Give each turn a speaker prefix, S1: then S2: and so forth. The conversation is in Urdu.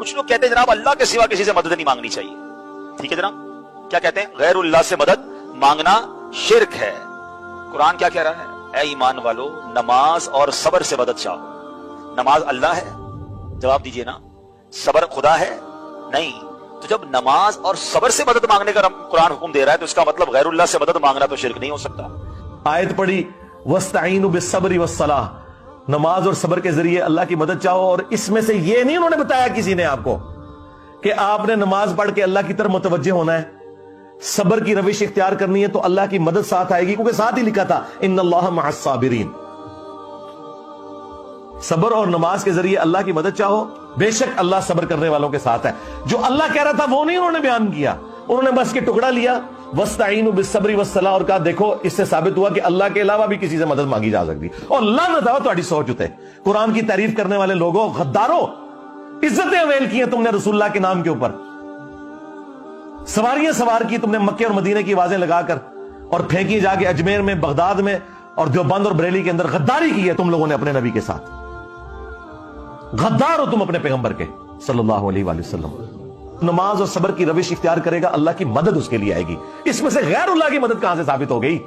S1: کچھ لوگ کہتے ہیں جناب اللہ کے سوا کسی سے مدد نہیں مانگنی چاہیے. ٹھیک ہے جناب, کیا کہتے ہیں؟ غیر اللہ سے مدد مانگنا شرک ہے. قرآن کیا کہہ رہا ہے؟ اے ایمان والو, نماز اور صبر سے مدد چاہو. نماز اللہ ہے؟ جواب دیجئے نا. صبر خدا ہے؟ نہیں. تو جب نماز اور صبر سے مدد مانگنے کا قرآن حکم دے رہا ہے تو اس کا مطلب غیر اللہ سے مدد مانگنا تو شرک نہیں ہو سکتا.
S2: آیت پڑھی وَاسْتَعِينُوا بِالصَّبْرِ وَالصَّلَاةِ, نماز اور صبر کے ذریعے اللہ کی مدد چاہو. اور اس میں سے یہ نہیں انہوں نے بتایا کسی نے آپ کو کہ آپ نے نماز پڑھ کے اللہ کی طرف متوجہ ہونا ہے, صبر کی روش اختیار کرنی ہے تو اللہ کی مدد ساتھ آئے گی, کیونکہ ساتھ ہی لکھا تھا ان اللہ مع الصابرین. صبر اور نماز کے ذریعے اللہ کی مدد چاہو, بے شک اللہ صبر کرنے والوں کے ساتھ ہے. جو اللہ کہہ رہا تھا وہ نہیں انہوں نے بیان کیا, انہوں نے بس کے ٹکڑا لیا وَاسْتَعِينُوا بِالصَّبْرِ وَالصَّلَاةِ اور کہا دیکھو اس سے ثابت ہوا کہ اللہ کے علاوہ بھی کسی سے مدد مانگی جا سکتی. اور اللہ نہ تھا تہاڈی سوچ ہوتے. قرآن کی تعریف کرنے والے لوگوں, غداروں, عزتیں اویل کی ہیں تم نے رسول اللہ کے نام کے اوپر, سواریاں سوار کی تم نے مکے اور مدینے کی آوازیں لگا کر, اور پھینکی جا کے اجمیر میں, بغداد میں اور دیوبند اور بریلی کے اندر. غداری کی ہے تم لوگوں نے اپنے نبی کے ساتھ, غدار ہو تم اپنے پیغمبر کے صلی اللہ علیہ وآلہ وسلم. نماز اور صبر کی روش اختیار کرے گا اللہ کی مدد اس کے لیے آئے گی. اس میں سے غیر اللہ کی مدد کہاں سے ثابت ہو گئی؟